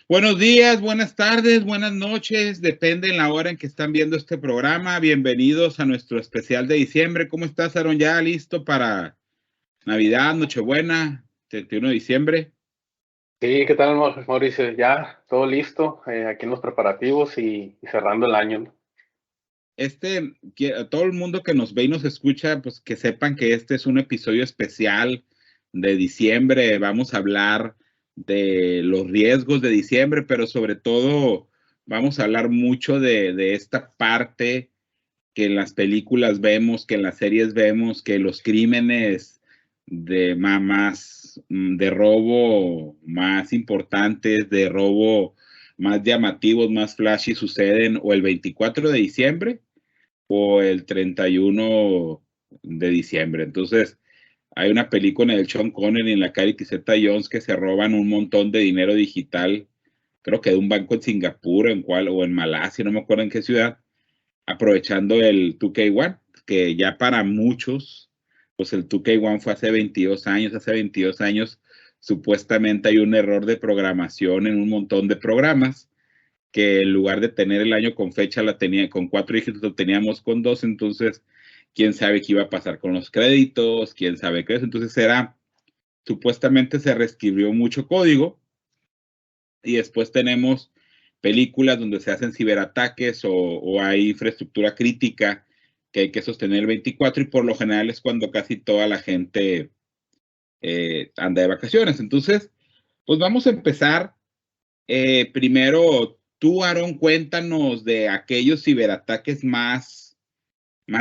Buenos días, buenas tardes, buenas noches, depende en la hora en que están viendo este programa. Bienvenidos a nuestro especial de diciembre. ¿Cómo estás, Aaron? ¿Ya listo para Navidad, Nochebuena, 31 de diciembre? Sí, ¿qué tal, Mauricio? Ya, todo listo, aquí en los preparativos y cerrando el año, ¿no? A todo el mundo que nos ve y nos escucha, pues que sepan que este es un episodio especial de diciembre. Vamos a hablar de los riesgos de diciembre, pero sobre todo vamos a hablar mucho de esta parte que en las películas vemos, que en las series vemos, que los crímenes de robo más importantes, de robo más llamativos, más flashy suceden o el 24 de diciembre o el 31 de diciembre. Entonces, hay una película de Sean Connery en la Cathy Zeta-Jones que se roban un montón de dinero digital, creo que de un banco en Singapur o en Malasia, no me acuerdo en qué ciudad, aprovechando el 2K1, que ya para muchos, pues el 2K1 fue hace 22 años supuestamente hay un error de programación en un montón de programas, que en lugar de tener el año con fecha, la tenía con 4 dígitos, lo teníamos con 2, entonces, quién sabe qué iba a pasar con los créditos, quién sabe qué es, entonces supuestamente se reescribió mucho código, y después tenemos películas donde se hacen ciberataques o hay infraestructura crítica que hay que sostener el 24 y por lo general es cuando casi toda la gente anda de vacaciones. Entonces, pues vamos a empezar. Primero, tú, Aaron, cuéntanos de aquellos ciberataques más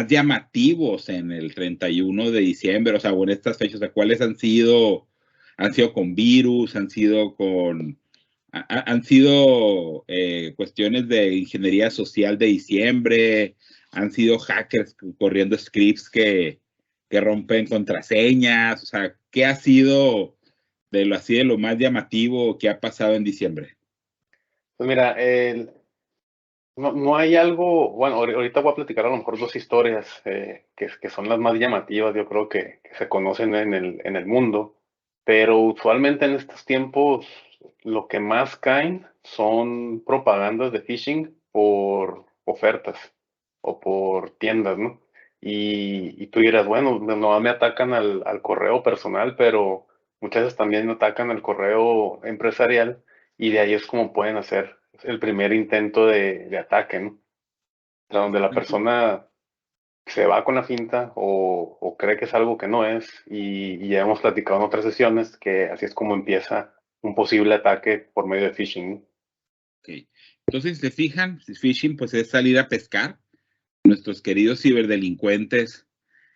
llamativos en el 31 de diciembre, o sea, o en estas fechas, o sea, ¿cuáles han sido con virus, han sido cuestiones de ingeniería social de diciembre, han sido hackers corriendo scripts que rompen contraseñas, o sea, ¿qué ha sido de lo más llamativo que ha pasado en diciembre? Pues mira, no hay algo, bueno, ahorita voy a platicar a lo mejor dos historias que son las más llamativas, yo creo que se conocen en el mundo, pero usualmente en estos tiempos lo que más caen son propagandas de phishing por ofertas o por tiendas, ¿no? Y tú dirás, bueno, no me atacan al correo personal, pero muchas veces también me atacan al correo empresarial y de ahí es como pueden hacer el primer intento de ataque, ¿no? O sea, donde la persona se va con la finta o cree que es algo que no es y ya hemos platicado en otras sesiones que así es como empieza un posible ataque por medio de phishing, ¿no? Okay. Entonces, si se fijan, phishing pues es salir a pescar. Nuestros queridos ciberdelincuentes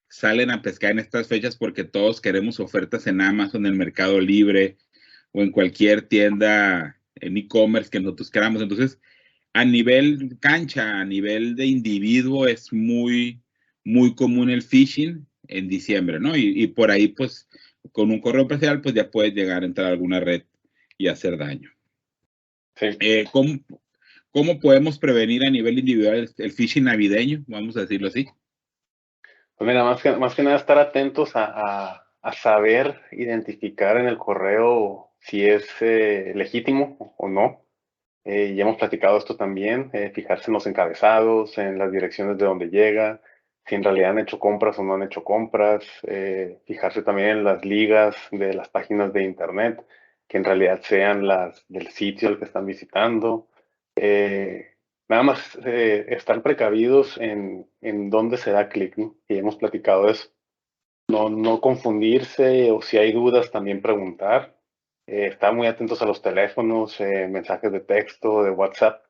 salen a pescar en estas fechas porque todos queremos ofertas en Amazon, en Mercado Libre o en cualquier tienda en e-commerce que nosotros queramos. Entonces, a nivel cancha, a nivel de individuo, es muy común el phishing en diciembre, ¿no? Y por ahí, pues, con un correo empresarial, pues ya puedes llegar a entrar a alguna red y hacer daño. Sí. Eh, ¿cómo, ¿Cómo podemos prevenir a nivel individual el phishing navideño? Vamos a decirlo así. Pues mira, más que nada estar atentos a saber identificar en el correo si es legítimo o no. Ya hemos platicado esto también, fijarse en los encabezados, en las direcciones de donde llega, si en realidad han hecho compras o no han hecho compras, fijarse también en las ligas de las páginas de internet, que en realidad sean las del sitio al que están visitando. Eh, Nada más estar precavidos en dónde se da clic, ¿no? Y hemos platicado de eso. No confundirse o si hay dudas también preguntar. Estar muy atentos a los teléfonos, mensajes de texto, de WhatsApp,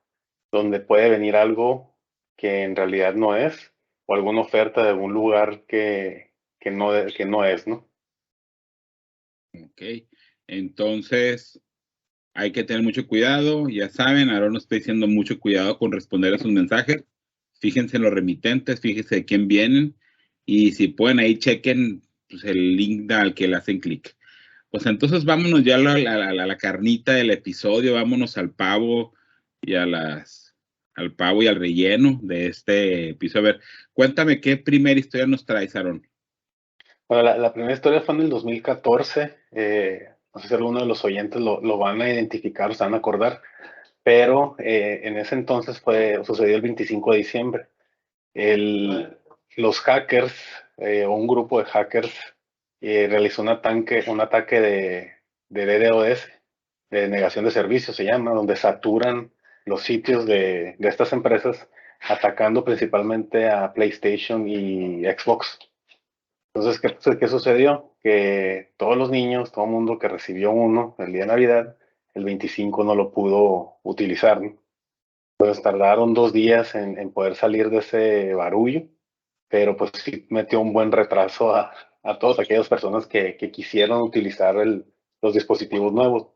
donde puede venir algo que en realidad no es, o alguna oferta de algún lugar que no es, ¿no? Ok. Entonces, hay que tener mucho cuidado. Ya saben, Aaron nos está diciendo mucho cuidado con responder a sus mensajes. Fíjense en los remitentes, fíjense de quién vienen. Y si pueden, ahí chequen pues, el link al que le hacen clic. Pues entonces vámonos ya a la carnita del episodio, vámonos y a al pavo y al relleno de este episodio. A ver, cuéntame qué primera historia nos traes, Aaron. Bueno, la primera historia fue en el 2014. no sé si alguno de los oyentes lo van a identificar o se van a acordar, pero en ese entonces sucedió el 25 de diciembre. Los hackers, o un grupo de hackers, realizó un ataque de DDoS, de negación de servicios se llama, donde saturan los sitios de estas empresas, atacando principalmente a PlayStation y Xbox. Entonces, ¿qué sucedió? Que todos los niños, todo el mundo que recibió uno el día de Navidad, el 25 no lo pudo utilizar, ¿no? Entonces tardaron 2 días en poder salir de ese barullo, pero pues sí metió un buen retraso a todas aquellas personas que quisieron utilizar los dispositivos nuevos.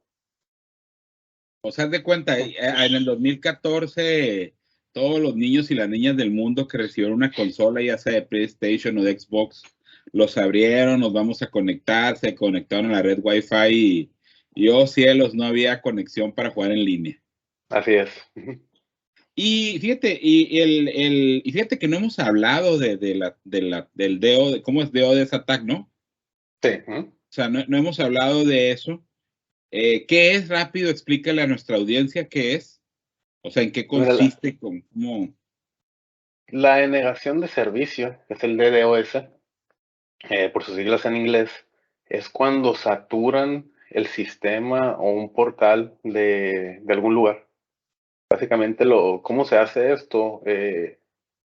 O sea, haz de cuenta, en el 2014, todos los niños y las niñas del mundo que recibieron una consola, ya sea de PlayStation o de Xbox, los abrieron, nos vamos a conectar, se conectaron a la red Wi-Fi y oh cielos, no había conexión para jugar en línea. Así es. Y fíjate, y fíjate que no hemos hablado del DO, de cómo es DOS Attack, ¿no? Sí. O sea, no hemos hablado de eso. ¿Qué es rápido? Explícale a nuestra audiencia qué es. O sea, ¿en qué consiste? ¿Cómo? La denegación de servicio, que es el DDoS, por sus siglas en inglés, es cuando saturan el sistema o un portal de algún lugar. Básicamente, ¿cómo se hace esto?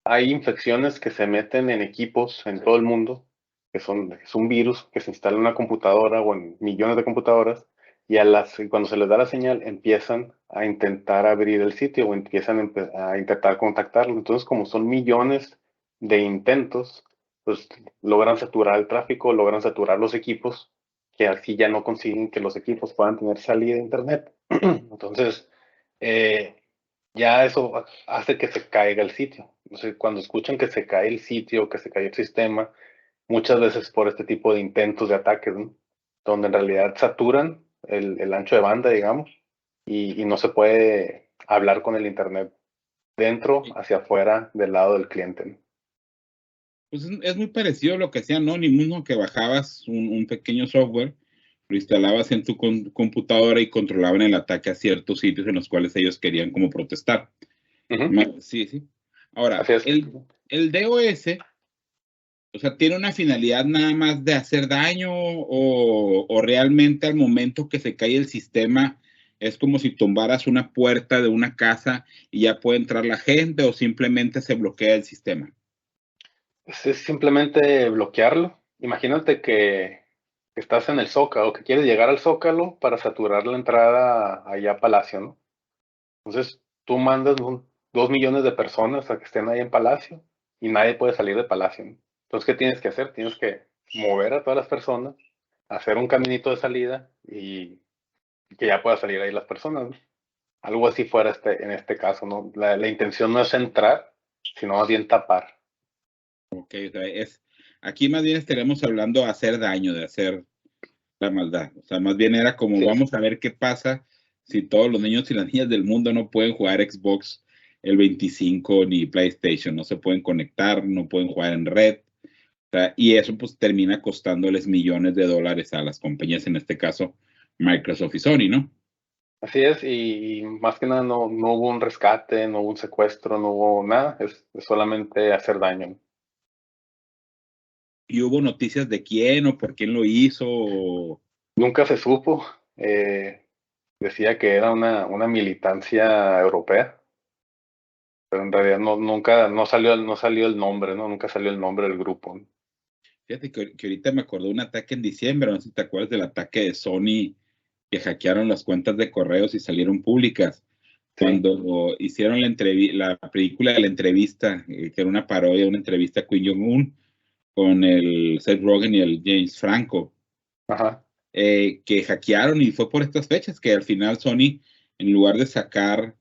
Hay infecciones que se meten en equipos en todo el mundo, es un virus que se instala en una computadora o en millones de computadoras, y cuando se les da la señal empiezan a intentar abrir el sitio o empiezan a intentar contactarlo. Entonces, como son millones de intentos, pues logran saturar el tráfico, logran saturar los equipos, que así ya no consiguen que los equipos puedan tener salida a internet. Entonces, ya eso hace que se caiga el sitio. Entonces, cuando escuchan que se cae el sitio, que se cae el sistema, muchas veces por este tipo de intentos de ataques, ¿no? Donde en realidad saturan el ancho de banda, digamos, y no se puede hablar con el Internet dentro hacia afuera del lado del cliente, ¿no? Pues es muy parecido a lo que hacía Anonymous, ¿no? Que bajabas un pequeño software, lo instalabas en tu computadora y controlaban el ataque a ciertos sitios en los cuales ellos querían como protestar. Sí, sí. Ahora, Así es. el DOS, o sea, ¿tiene una finalidad nada más de hacer daño o realmente al momento que se cae el sistema es como si tumbaras una puerta de una casa y ya puede entrar la gente o simplemente se bloquea el sistema? Es simplemente bloquearlo. Imagínate que estás en el Zócalo, que quieres llegar al Zócalo para saturar la entrada allá a Palacio, ¿no? Entonces, tú mandas 2 millones de personas a que estén ahí en Palacio y nadie puede salir de Palacio, ¿no? Entonces, ¿qué tienes que hacer? Tienes que mover a todas las personas, hacer un caminito de salida y que ya puedan salir ahí las personas, ¿no? Algo así fuera en este caso, ¿no? La intención no es entrar, sino más bien tapar. Ok, o sea, aquí más bien estaremos hablando de hacer daño, de hacer la maldad. O sea, más bien era como Sí. vamos a ver qué pasa si todos los niños y las niñas del mundo no pueden jugar Xbox el 25 ni PlayStation, no se pueden conectar, no pueden jugar en red. O sea, y eso pues termina costándoles millones de dólares a las compañías, en este caso Microsoft y Sony, ¿no? Así es, y más que nada no hubo un rescate, no hubo un secuestro, no hubo nada, es solamente hacer daño. Y hubo noticias de quién o por quién lo hizo. Nunca se supo, decía que era una militancia europea, pero en realidad nunca no salió el nombre, ¿no? Nunca salió el nombre del grupo, ¿no? Fíjate que ahorita me acordé de un ataque en diciembre, no sé si te acuerdas del ataque de Sony que hackearon las cuentas de correos y salieron públicas. Sí, Cuando hicieron la película de la entrevista, que era una parodia, una entrevista a Kim Jong-un con el Seth Rogen y el James Franco, ajá, que hackearon y fue por estas fechas que al final Sony, en lugar de sacar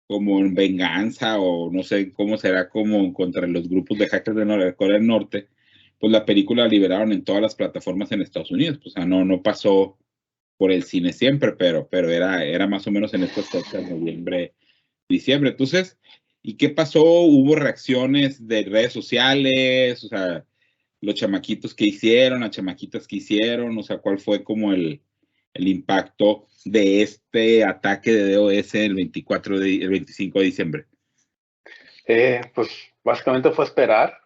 como en venganza o no sé cómo será como contra los grupos de hackers de Corea del Norte, pues la película la liberaron en todas las plataformas en Estados Unidos. Pues, o sea, no pasó por el cine siempre, pero era más o menos en estas fechas, noviembre, diciembre. Entonces, ¿y qué pasó? ¿Hubo reacciones de redes sociales? O sea, los chamaquitos que hicieron, las chamaquitas que hicieron, o sea, ¿cuál fue como el impacto de este ataque de DOS el 25 de diciembre? Pues básicamente fue esperar.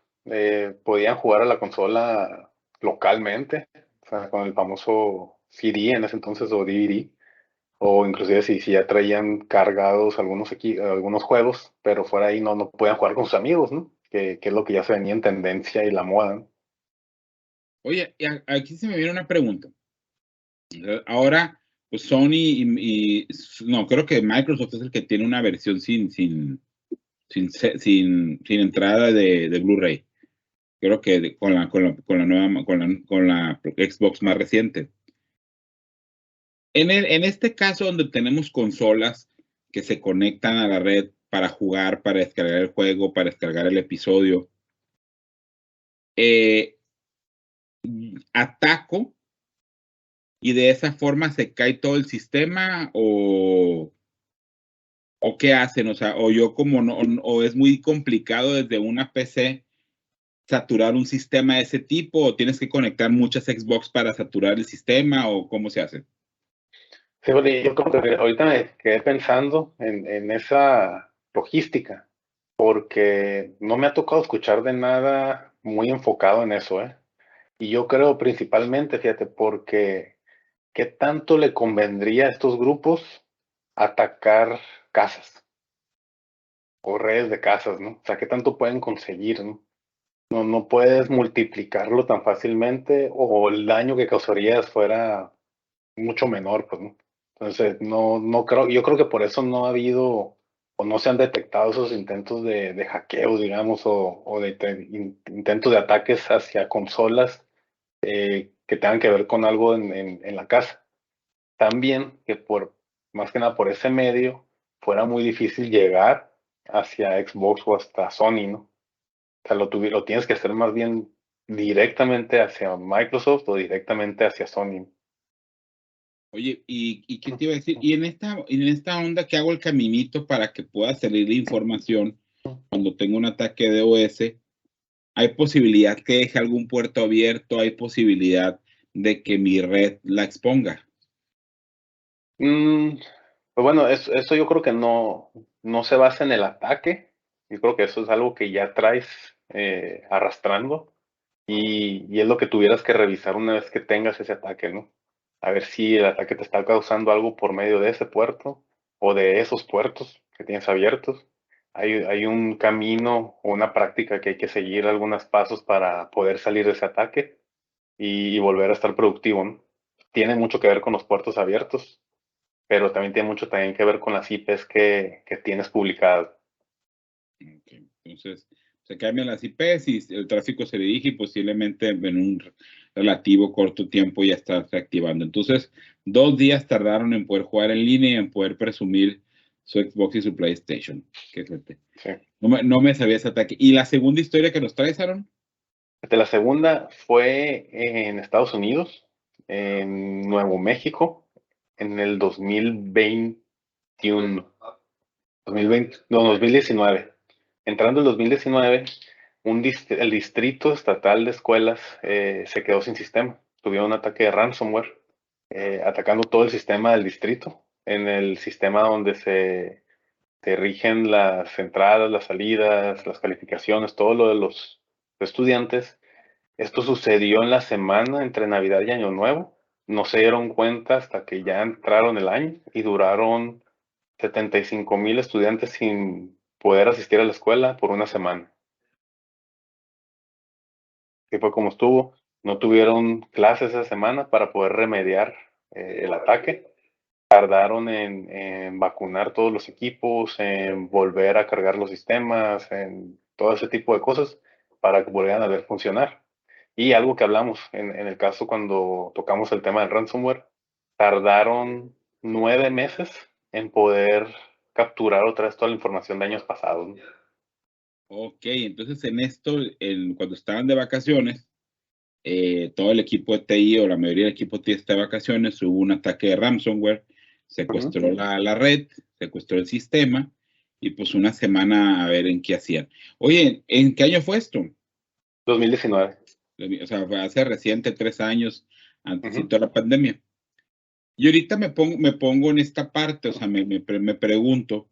Podían jugar a la consola localmente, o sea, con el famoso CD en ese entonces o DVD, o inclusive si ya traían cargados algunos juegos, pero fuera ahí no podían jugar con sus amigos, ¿no? Que es lo que ya se venía en tendencia y la moda, ¿no? Oye, aquí se me viene una pregunta. Ahora, pues Sony no, creo que Microsoft es el que tiene una versión sin entrada de Blu-ray. Creo que con la Xbox más reciente. En este caso, donde tenemos consolas que se conectan a la red para jugar, para descargar el juego, para descargar el episodio, ataco y de esa forma se cae todo el sistema o qué hacen, o sea, o yo como no, o es muy complicado desde una PC saturar un sistema de ese tipo, o tienes que conectar muchas Xbox para saturar el sistema, o cómo se hace. Sí, bueno, yo como que ahorita me quedé pensando en esa logística, porque no me ha tocado escuchar de nada muy enfocado en eso, ¿eh? Y yo creo principalmente, fíjate, porque ¿qué tanto le convendría a estos grupos atacar casas o redes de casas, ¿no? O sea, ¿qué tanto pueden conseguir, ¿no? No puedes multiplicarlo tan fácilmente o el daño que causarías fuera mucho menor, pues, ¿no? Entonces, no creo, yo creo que por eso no ha habido o no se han detectado esos intentos de hackeo, digamos, o de intentos de ataques hacia consolas que tengan que ver con algo en la casa. También que más que nada por ese medio, fuera muy difícil llegar hacia Xbox o hasta Sony, ¿no? O sea, lo tienes que hacer más bien directamente hacia Microsoft o directamente hacia Sony. Oye, ¿y qué te iba a decir? Y en esta onda que hago el caminito para que pueda salir la información cuando tengo un ataque de OS, ¿hay posibilidad que deje algún puerto abierto? ¿Hay posibilidad de que mi red la exponga? Mm, pues bueno, eso yo creo que no se basa en el ataque. Yo creo que eso es algo que ya traes arrastrando y es lo que tuvieras que revisar una vez que tengas ese ataque, ¿no? A ver si el ataque te está causando algo por medio de ese puerto o de esos puertos que tienes abiertos. Hay un camino o una práctica que hay que seguir algunos pasos para poder salir de ese ataque y volver a estar productivo, ¿no? Tiene mucho que ver con los puertos abiertos, pero también tiene mucho también que ver con las IPs que tienes publicadas. Ok, entonces, se cambian las IPs y el tráfico se dirige y posiblemente en un relativo corto tiempo ya está reactivando. Entonces, 2 días tardaron en poder jugar en línea y en poder presumir su Xbox y su PlayStation. Qué fuerte. Sí. No me sabía ese ataque. ¿Y la segunda historia que nos traes, Aaron? La segunda fue en Estados Unidos, en Nuevo México, en el 2021, 2020, no, 2019. Entrando el 2019, el Distrito Estatal de Escuelas se quedó sin sistema. Tuvieron un ataque de ransomware atacando todo el sistema del distrito, en el sistema donde se rigen las entradas, las salidas, las calificaciones, todo lo de los estudiantes. Esto sucedió en la semana entre Navidad y Año Nuevo. No se dieron cuenta hasta que ya entraron el año y duraron 75,000 estudiantes sin poder asistir a la escuela por una semana. Que fue como estuvo. No tuvieron clases esa semana para poder remediar el ataque. Tardaron en vacunar todos los equipos, en volver a cargar los sistemas, en todo ese tipo de cosas para que volvieran a ver funcionar. Y algo que hablamos en el caso cuando tocamos el tema del ransomware, tardaron 9 meses en poder capturar otra vez toda la información de años pasados, ¿no? Ok, entonces en esto, cuando estaban de vacaciones, todo el equipo de TI o la mayoría del equipo de TI está de vacaciones, hubo un ataque de ransomware, secuestró la red, secuestró el sistema y pues una semana a ver en qué hacían. Oye, ¿en qué año fue esto? 2019. O sea, fue hace reciente, 3 años, antes de Ujú. toda la pandemia. Y ahorita me pongo en esta parte, o sea, me pregunto,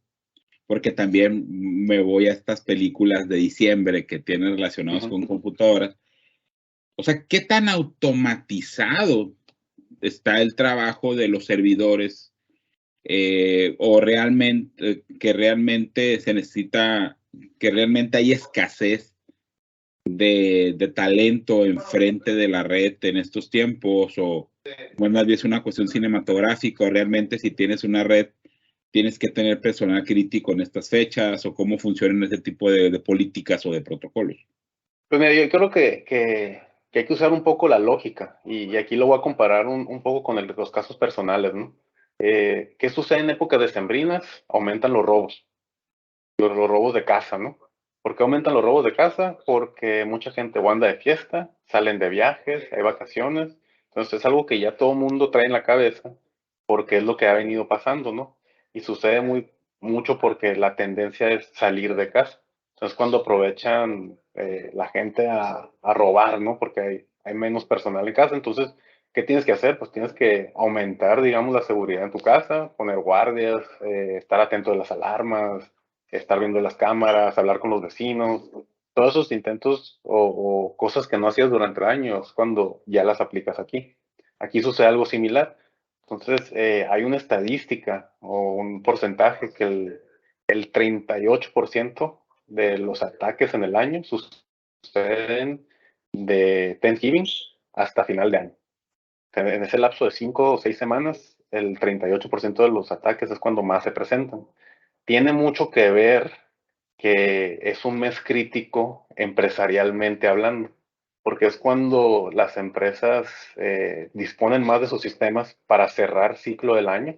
porque también me voy a estas películas de diciembre que tienen relacionados con computadoras. O sea, ¿qué tan automatizado está el trabajo de los servidores? O realmente, que realmente se necesita, que realmente hay escasez de talento enfrente de la red en estos tiempos, o bueno, más bien es una cuestión cinematográfica, o realmente si tienes una red tienes que tener personal crítico en estas fechas, o cómo funcionan este tipo de políticas o de protocolos. Pues mira, yo creo que hay que usar un poco la lógica y aquí lo voy a comparar un poco con los casos personales, ¿no? ¿Qué sucede en épocas decembrinas? Aumentan los robos de casa, ¿no? ¿Por qué aumentan los robos de casa? Porque mucha gente o anda de fiesta, salen de viajes, hay vacaciones. Entonces es algo que ya todo el mundo trae en la cabeza porque es lo que ha venido pasando, ¿no? Y sucede mucho porque la tendencia es salir de casa. Entonces cuando aprovechan la gente a robar, ¿no? Porque hay menos personal en casa. Entonces, ¿qué tienes que hacer? Pues tienes que aumentar, digamos, la seguridad en tu casa, poner guardias, estar atento de las alarmas, estar viendo las cámaras, hablar con los vecinos, todos esos intentos o cosas que no hacías durante años cuando ya las aplicas aquí. Aquí sucede algo similar. Entonces, hay una estadística o un porcentaje que el 38% de los ataques en el año suceden de Thanksgiving hasta final de año. En ese lapso de 5 o 6 semanas, el 38% de los ataques es cuando más se presentan. Tiene mucho que ver que es un mes crítico empresarialmente hablando, porque es cuando las empresas disponen más de sus sistemas para cerrar ciclo del año,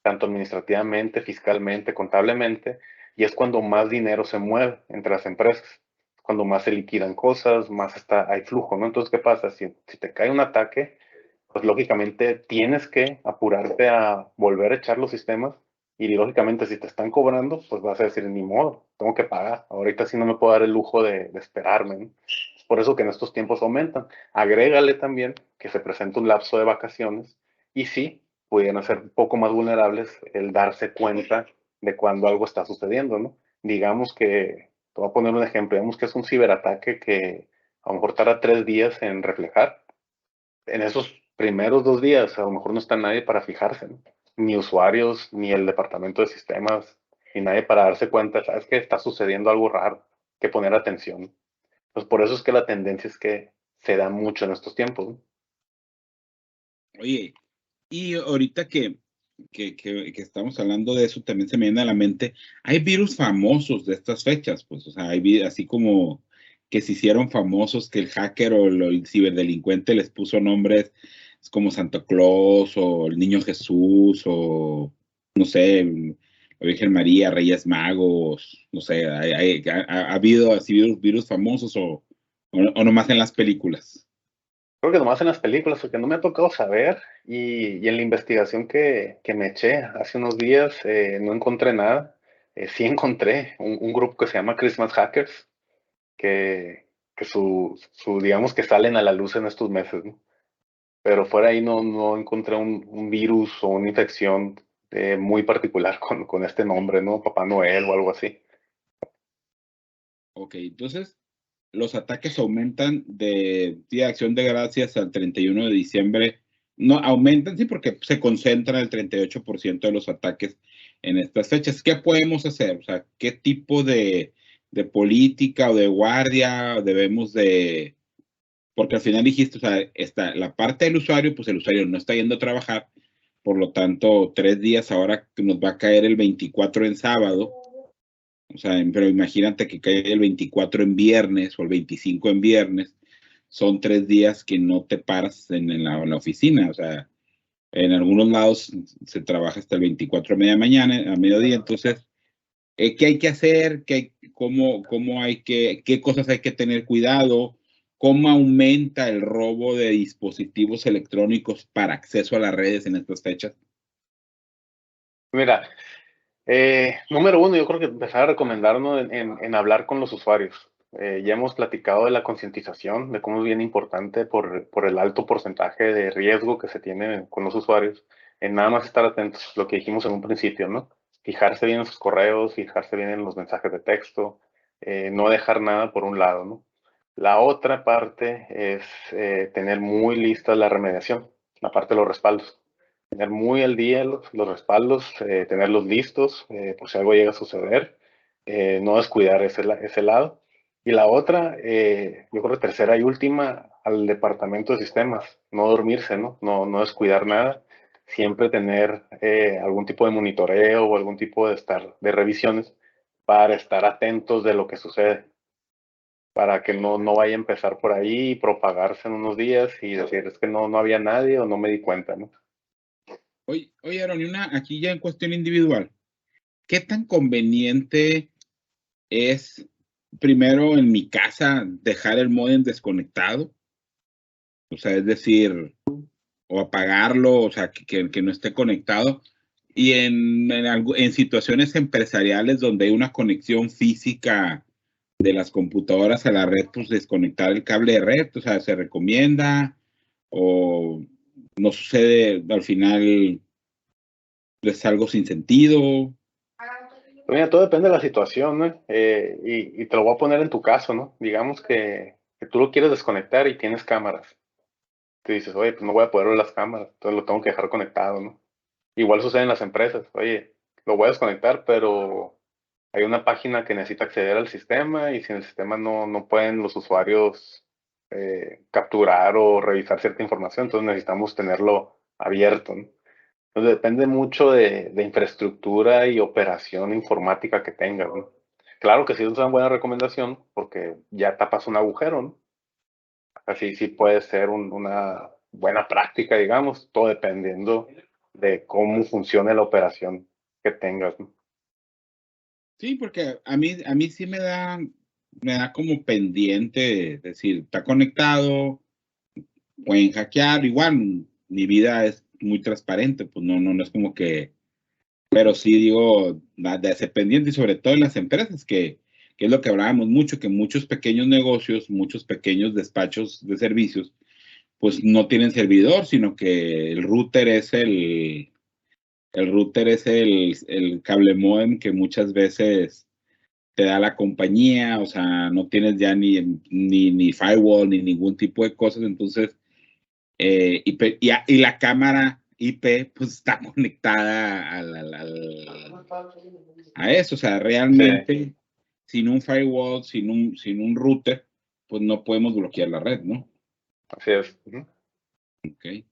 tanto administrativamente, fiscalmente, contablemente, y es cuando más dinero se mueve entre las empresas, cuando más se liquidan cosas, más hay flujo, ¿no? Entonces, ¿qué pasa? Si te cae un ataque, pues lógicamente tienes que apurarte a volver a echar los sistemas y lógicamente si te están cobrando, pues vas a decir, ni modo, tengo que pagar. Ahorita sí no me puedo dar el lujo de esperarme, ¿no? Es por eso que en estos tiempos aumentan. Agrégale también que se presenta un lapso de vacaciones y sí, pudieran ser un poco más vulnerables el darse cuenta de cuando algo está sucediendo, ¿no? Digamos que, te voy a poner un ejemplo, digamos que es un ciberataque que a lo mejor tarda 3 días en reflejar. En esos primeros 2 días a lo mejor no está nadie para fijarse, ¿no? Ni usuarios, ni el departamento de sistemas, ni nadie para darse cuenta, sabes que está sucediendo algo raro, que poner atención. Pues por eso es que la tendencia es que se da mucho en estos tiempos, ¿no? Oye, y ahorita que estamos hablando de eso, también se me viene a la mente, hay virus famosos de estas fechas, pues, o sea, así como que se hicieron famosos, que el hacker o el ciberdelincuente les puso nombres como Santa Claus o el Niño Jesús o, no sé, la Virgen María, Reyes Magos, no sé, ha habido así virus famosos o nomás en las películas. Creo que nomás en las películas, porque no me ha tocado saber y en la investigación que me eché hace unos días no encontré nada. Sí encontré un grupo que se llama Christmas Hackers, que digamos que salen a la luz en estos meses, ¿no? Pero fuera ahí no encontré un virus o una infección muy particular con este nombre, ¿no? Papá Noel o algo así. Ok, entonces los ataques aumentan de Día de Acción de Gracias al 31 de diciembre. No, aumentan, sí, porque se concentra el 38% de los ataques en estas fechas. ¿Qué podemos hacer? O sea, ¿qué tipo de política o de guardia debemos de...? Porque al final dijiste, o sea, está la parte del usuario, pues el usuario no está yendo a trabajar, por lo tanto, 3 días ahora que nos va a caer el 24 en sábado. O sea, pero imagínate que cae el 24 en viernes o el 25 en viernes, son 3 días que no te paras en la oficina. O sea, en algunos lados se trabaja hasta el 24 a media mañana, a mediodía. Entonces, ¿qué hay que hacer? ¿Cómo qué cosas hay que tener cuidado? ¿Cómo aumenta el robo de dispositivos electrónicos para acceso a las redes en estas fechas? Mira, número uno, yo creo que empezar a recomendarnos en hablar con los usuarios. Ya hemos platicado de la concientización, de cómo es bien importante por el alto porcentaje de riesgo que se tiene con los usuarios, en nada más estar atentos, lo que dijimos en un principio, ¿no? Fijarse bien en sus correos, fijarse bien en los mensajes de texto, no dejar nada por un lado, ¿no? La otra parte es tener muy lista la remediación, la parte de los respaldos. Tener muy al día los respaldos, tenerlos listos por si algo llega a suceder, no descuidar ese lado. Y la otra, yo creo que tercera y última, al departamento de sistemas, no dormirse, ¿no? No descuidar nada, siempre tener algún tipo de monitoreo o algún tipo de revisiones para estar atentos de lo que sucede, para que no vaya a empezar por ahí y propagarse en unos días y decir, es que no había nadie o no me di cuenta, ¿no? Oye, Aaron, y aquí ya en cuestión individual, ¿qué tan conveniente es, primero en mi casa, dejar el módem desconectado? O sea, es decir, o apagarlo, o sea, que no esté conectado. Y en situaciones empresariales donde hay una conexión física de las computadoras a la red, pues desconectar el cable de red, o sea, se recomienda o no sucede, al final es algo sin sentido. Pues mira, todo depende de la situación, ¿no? Y te lo voy a poner en tu caso, ¿no? Digamos que tú lo quieres desconectar y tienes cámaras. Te dices, oye, pues no voy a poder ver las cámaras, entonces lo tengo que dejar conectado, ¿no? Igual sucede en las empresas, oye, lo voy a desconectar, pero hay una página que necesita acceder al sistema y sin el sistema no pueden los usuarios capturar o revisar cierta información, entonces necesitamos tenerlo abierto, ¿no? Entonces depende mucho de infraestructura y operación informática que tengas, ¿no? Claro que sí es una buena recomendación porque ya tapas un agujero, ¿no? Así sí puede ser una buena práctica, digamos, todo dependiendo de cómo funcione la operación que tengas, ¿no? Sí, porque a mí sí me da como pendiente decir, está conectado, pueden hackear, igual mi vida es muy transparente, pues no es como que, pero sí digo, de ser pendiente y sobre todo en las empresas, que es lo que hablábamos mucho, que muchos pequeños negocios, muchos pequeños despachos de servicios, pues no tienen servidor, sino que el router es el cable modem que muchas veces te da la compañía, o sea, no tienes ya ni firewall ni ningún tipo de cosas, entonces, y la cámara IP pues está conectada a eso, o sea, Sí, realmente sin un firewall, sin un router, pues no podemos bloquear la red, ¿no? así es. Ujú. Ok.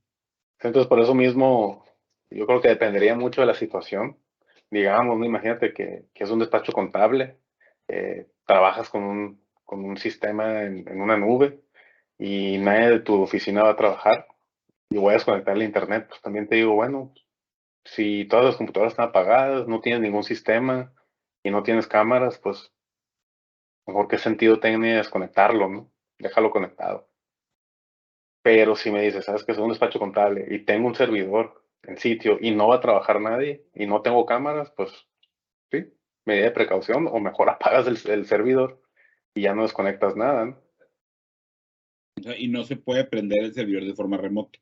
Entonces, por eso mismo, yo creo que dependería mucho de la situación. Digamos, ¿no? Imagínate que es un despacho contable, trabajas con un sistema en una nube y nadie de tu oficina va a trabajar y voy a desconectar el internet, pues también te digo, bueno, si todas las computadoras están apagadas, no tienes ningún sistema y no tienes cámaras, pues mejor qué sentido tiene desconectarlo, ¿no? Déjalo conectado. Pero si me dices, sabes que soy un despacho contable y tengo un servidor en sitio y no va a trabajar nadie y no tengo cámaras, pues sí, medida de precaución o mejor apagas el servidor y ya no desconectas nada, ¿no? O sea, y no se puede prender el servidor de forma remota.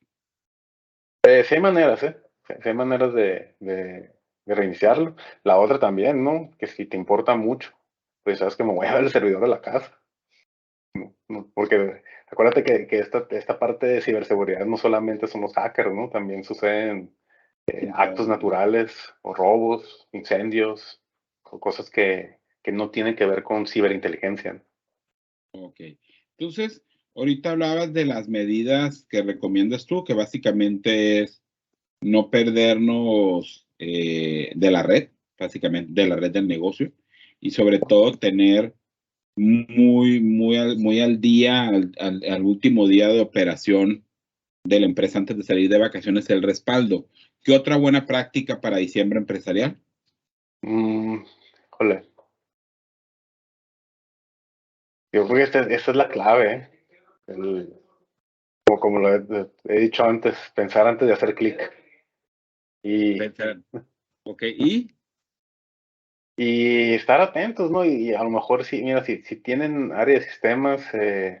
Sí hay maneras, ¿eh? Sí hay maneras de reiniciarlo. La otra también, ¿no? Que si te importa mucho, pues sabes que me voy a ver el servidor de la casa. ¿No? Porque acuérdate que esta parte de ciberseguridad no solamente son los hackers, ¿no? También suceden actos naturales o robos, incendios, o cosas que no tienen que ver con ciberinteligencia. Ok. Entonces, ahorita hablabas de las medidas que recomiendas tú, que básicamente es no perdernos de la red, básicamente de la red del negocio, y sobre todo tener muy al día, al último día de operación de la empresa antes de salir de vacaciones, el respaldo. ¿Qué otra buena práctica para diciembre empresarial? Híjole, yo creo que esta es la clave, ¿eh? Como lo he dicho antes, pensar antes de hacer clic. Y, Pensar, ok, y estar atentos, ¿no? Y a lo mejor sí, mira, si tienen área de sistemas,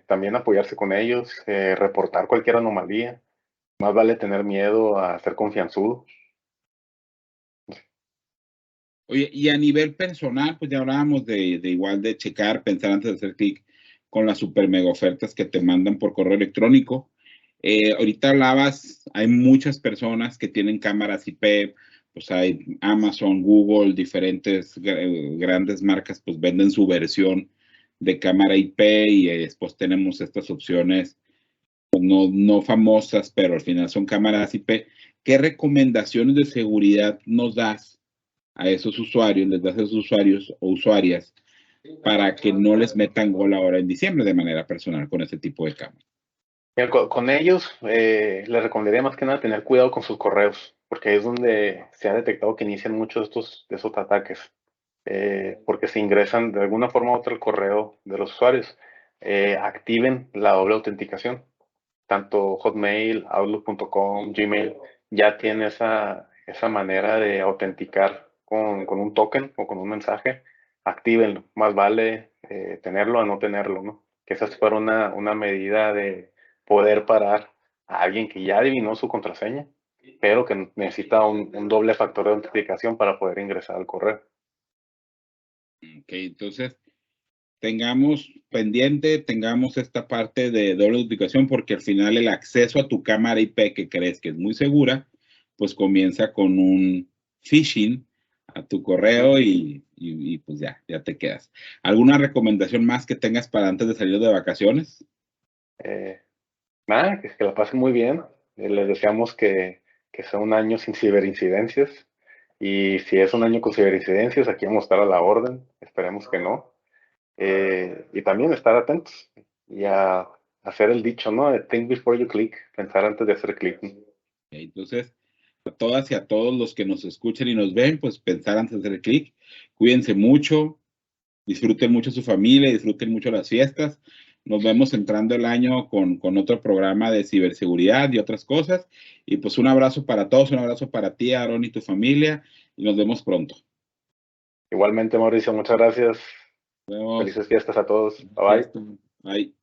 también apoyarse con ellos, reportar cualquier anomalía. Más vale tener miedo a ser confianzudo. Oye, y a nivel personal, pues ya hablábamos de igual de checar, pensar antes de hacer clic con las super mega ofertas que te mandan por correo electrónico. Ahorita hablabas, hay muchas personas que tienen cámaras IP, pues hay Amazon, Google, diferentes grandes marcas, pues venden su versión de cámara IP y después tenemos estas opciones pues, no famosas, pero al final son cámaras IP. ¿Qué recomendaciones de seguridad nos das a esos usuarios, les das a esos usuarios o usuarias para que no les metan gol ahora en diciembre de manera personal con este tipo de cámaras? Mira, con ellos les recomendaría más que nada tener cuidado con sus correos, porque es donde se ha detectado que inician muchos de esos ataques, porque se ingresan de alguna forma u otra al correo de los usuarios. Activen la doble autenticación. Tanto Hotmail, Outlook.com, Gmail, ya tiene esa manera de autenticar con un token o con un mensaje. Actívenlo. Más vale tenerlo a no tenerlo, ¿no? Que esa fuera una medida de poder parar a alguien que ya adivinó su contraseña, pero que necesita un doble factor de autenticación para poder ingresar al correo. Ok, entonces tengamos pendiente, tengamos esta parte de doble autenticación porque al final el acceso a tu cámara IP que crees que es muy segura, pues comienza con un phishing a tu correo y pues ya te quedas. ¿Alguna recomendación más que tengas para antes de salir de vacaciones? Nada, que la pasen muy bien. Les deseamos que sea un año sin ciberincidencias. Y si es un año con ciberincidencias, aquí vamos a estar a la orden. Esperemos que no. Y también estar atentos y a hacer el dicho, ¿no? De think before you click, pensar antes de hacer clic. Entonces, a todas y a todos los que nos escuchan y nos ven, pues pensar antes de hacer el clic. Cuídense mucho, disfruten mucho su familia, disfruten mucho las fiestas. Nos vemos entrando el año con otro programa de ciberseguridad y otras cosas. Y pues un abrazo para todos, un abrazo para ti, Aaron y tu familia. Y nos vemos pronto. Igualmente, Mauricio, muchas gracias. Nos vemos. Felices fiestas a todos. Bye bye. Bye.